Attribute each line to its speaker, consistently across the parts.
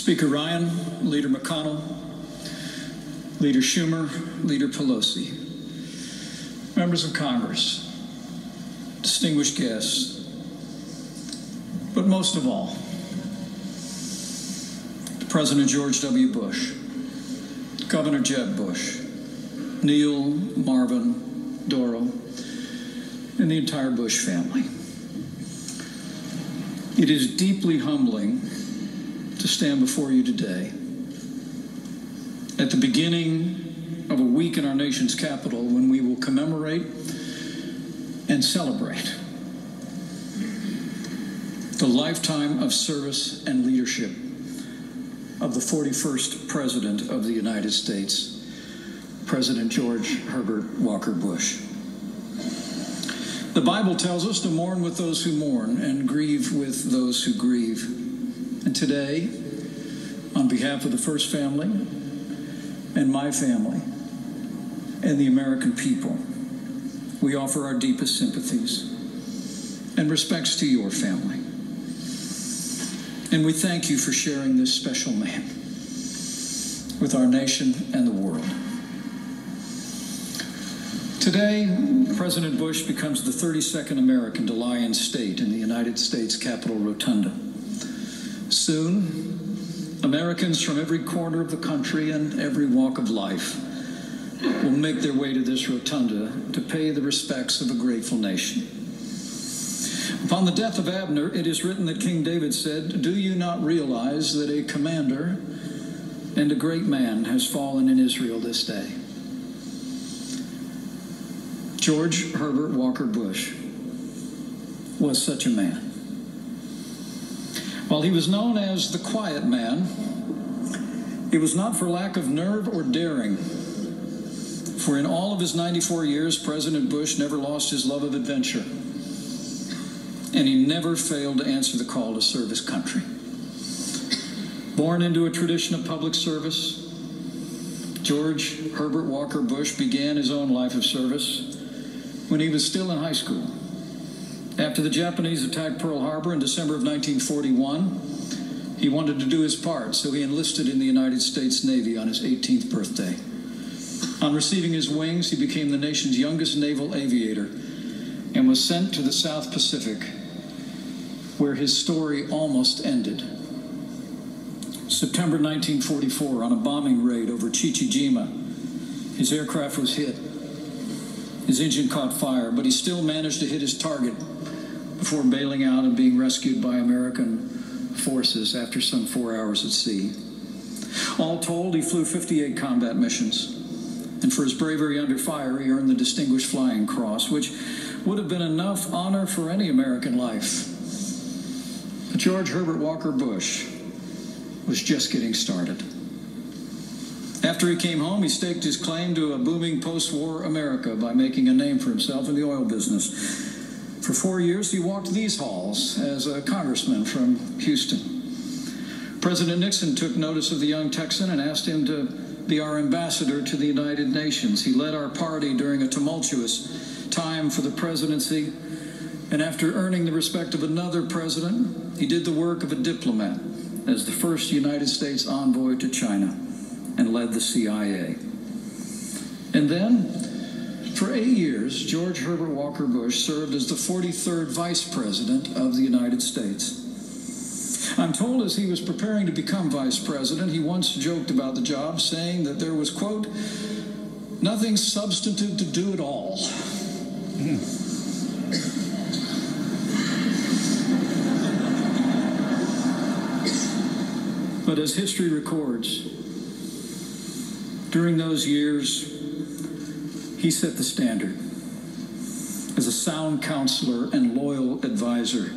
Speaker 1: Speaker Ryan, Leader McConnell, Leader Schumer, Leader Pelosi, members of Congress, distinguished guests, but most of all, President George W. Bush, Governor Jeb Bush, Neil, Marvin, Doral, and the entire Bush family. It is deeply humbling to stand before you today at the beginning of a week in our nation's capital when we will commemorate and celebrate the lifetime of service and leadership of the 41st President of the United States, President George Herbert Walker Bush. The Bible tells us to mourn with those who mourn and grieve with those who grieve. And today, on behalf of the First Family and my family and the American people, we offer our deepest sympathies and respects to your family. And we thank you for sharing this special man with our nation and the world. Today, President Bush becomes the 32nd American to lie in state in the United States Capitol Rotunda. Soon, Americans from every corner of the country and every walk of life will make their way to this rotunda to pay the respects of a grateful nation. Upon the death of Abner, it is written that King David said, "Do you not realize that a commander and a great man has fallen in Israel this day?" George Herbert Walker Bush was such a man. While he was known as the quiet man, it was not for lack of nerve or daring. For in all of his 94 years, President Bush never lost his love of adventure. And he never failed to answer the call to serve his country. Born into a tradition of public service, George Herbert Walker Bush began his own life of service when he was still in high school. After the Japanese attacked Pearl Harbor in December of 1941, he wanted to do his part, so he enlisted in the United States Navy on his 18th birthday. On receiving his wings, he became the nation's youngest naval aviator and was sent to the South Pacific, where his story almost ended. September 1944, on a bombing raid over Chichijima, his aircraft was hit. His engine caught fire, but he still managed to hit his target before bailing out and being rescued by American forces after some 4 hours at sea. All told, he flew 58 combat missions. And for his bravery under fire, he earned the Distinguished Flying Cross, which would have been enough honor for any American life. But George Herbert Walker Bush was just getting started. After he came home, he staked his claim to a booming post-war America by making a name for himself in the oil business. For 4 years, he walked these halls as a congressman from Houston. President Nixon took notice of the young Texan and asked him to be our ambassador to the United Nations. He led our party during a tumultuous time for the presidency, and after earning the respect of another president, he did the work of a diplomat as the first United States envoy to China and led the CIA. And then, for 8 years, George Herbert Walker Bush served as the 43rd Vice President of the United States. I'm told as he was preparing to become Vice President, he once joked about the job, saying that there was, quote, "nothing substantive to do at all." But as history records, during those years, he set the standard as a sound counselor and loyal advisor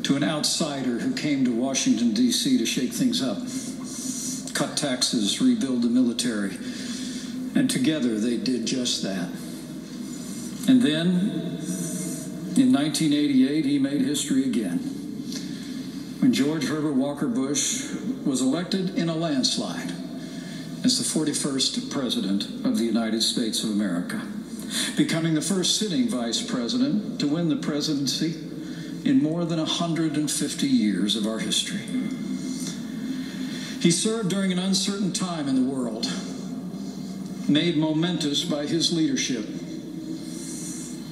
Speaker 1: to an outsider who came to Washington, D.C. to shake things up, cut taxes, rebuild the military, and together they did just that. And then, in 1988, he made history again, when George Herbert Walker Bush was elected in a landslide as the 41st President of the United States of America, becoming the first sitting Vice President to win the presidency in more than 150 years of our history. He served during an uncertain time in the world, made momentous by his leadership.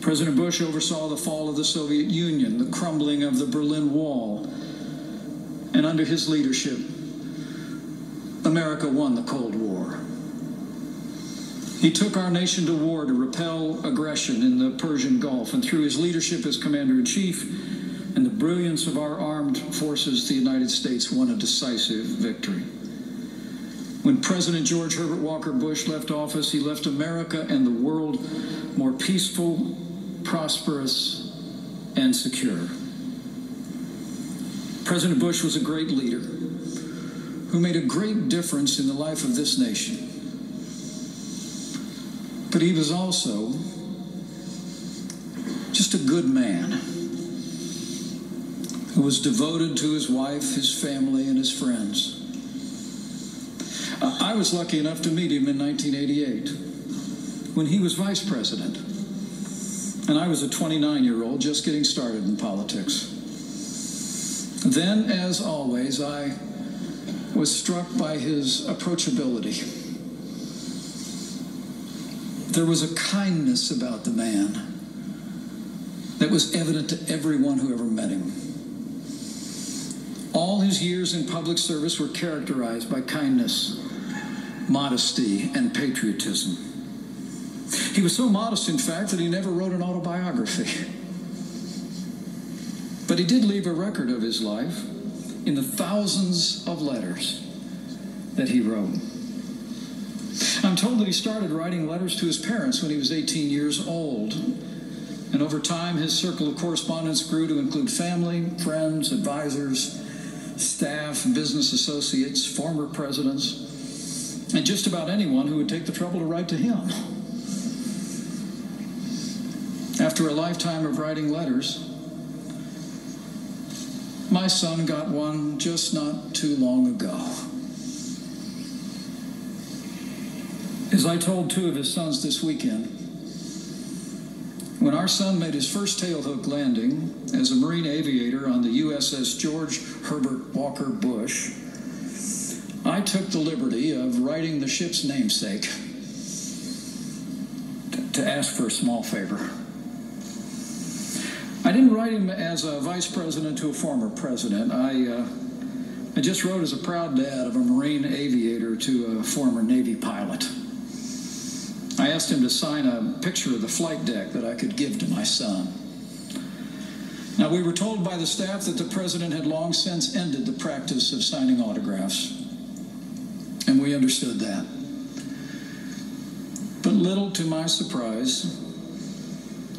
Speaker 1: President Bush oversaw the fall of the Soviet Union, the crumbling of the Berlin Wall, and under his leadership, America won the Cold War. He took our nation to war to repel aggression in the Persian Gulf, and through his leadership as Commander-in-Chief and the brilliance of our armed forces, the United States won a decisive victory. When President George Herbert Walker Bush left office, he left America and the world more peaceful, prosperous, and secure. President Bush was a great leader who made a great difference in the life of this nation. But he was also just a good man who was devoted to his wife, his family, and his friends. I was lucky enough to meet him in 1988 when he was vice president, and I was a 29-year-old just getting started in politics. Then, as always, I was struck by his approachability. There was a kindness about the man that was evident to everyone who ever met him. All his years in public service were characterized by kindness, modesty, and patriotism. He was so modest, in fact, that he never wrote an autobiography. But he did leave a record of his life in the thousands of letters that he wrote. I'm told that he started writing letters to his parents when he was 18 years old. And over time, his circle of correspondence grew to include family, friends, advisors, staff, business associates, former presidents, and just about anyone who would take the trouble to write to him. After a lifetime of writing letters, my son got one just not too long ago. As I told two of his sons this weekend, when our son made his first tailhook landing as a Marine aviator on the USS George Herbert Walker Bush, I took the liberty of writing the ship's namesake to ask for a small favor. I didn't write him as a vice president to a former president. I just wrote as a proud dad of a Marine aviator to a former Navy pilot. I asked him to sign a picture of the flight deck that I could give to my son. Now, we were told by the staff that the president had long since ended the practice of signing autographs, and we understood that. But little to my surprise,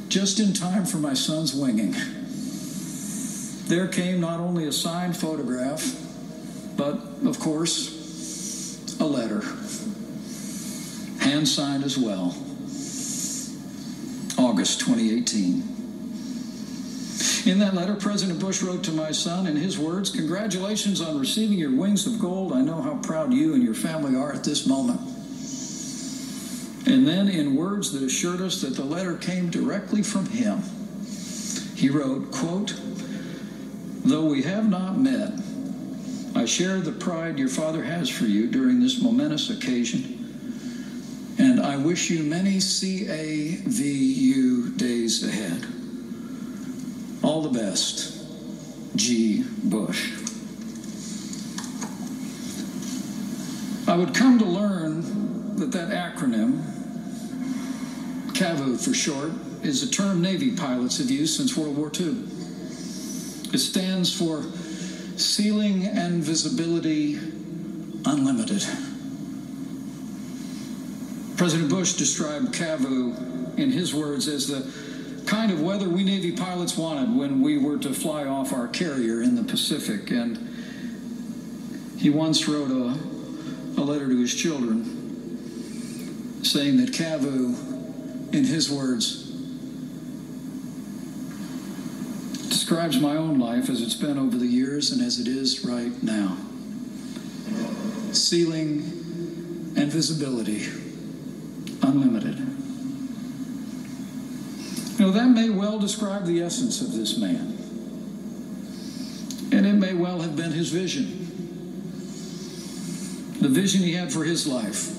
Speaker 1: just in time for my son's winging, there came not only a signed photograph, but, of course, a letter, hand-signed as well, August 2018. In that letter, President Bush wrote to my son, in his words, "Congratulations on receiving your wings of gold. I know how proud you and your family are at this moment." And then, in words that assured us that the letter came directly from him, he wrote, quote, "Though we have not met, I share the pride your father has for you during this momentous occasion, and I wish you many CAVU days ahead. All the best, G. Bush." I would come to learn that that acronym, CAVU for short, is a term Navy pilots have used since World War II. It stands for Ceiling and Visibility Unlimited. President Bush described CAVU, in his words, as the kind of weather we Navy pilots wanted when we were to fly off our carrier in the Pacific. And he once wrote a letter to his children saying that CAVU, in his words, describes my own life as it's been over the years and as it is right now. Ceiling and visibility unlimited. You know, that may well describe the essence of this man. And it may well have been his vision. the vision he had for his life,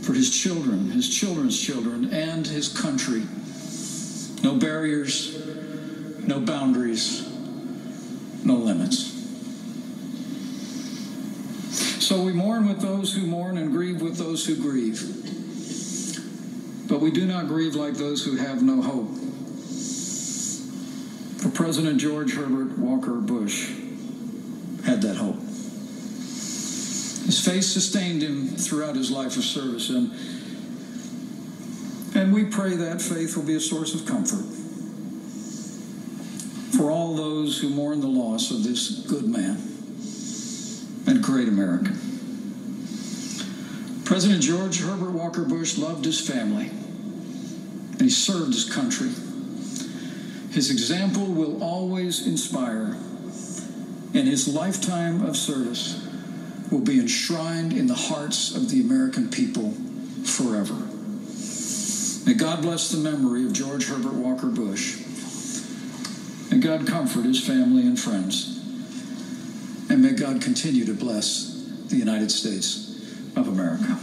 Speaker 1: for his children, his children's children, and his country. No barriers, no boundaries, no limits. So we mourn with those who mourn and grieve with those who grieve. But we do not grieve like those who have no hope. For President George Herbert Walker Bush had that hope. His faith sustained him throughout his life of service, and we pray that faith will be a source of comfort for all those who mourn the loss of this good man and great American. President George Herbert Walker Bush loved his family, and he served his country. His example will always inspire, and his lifetime of service will be enshrined in the hearts of the American people forever. May God bless the memory of George Herbert Walker Bush. May God comfort his family and friends. And may God continue to bless the United States of America.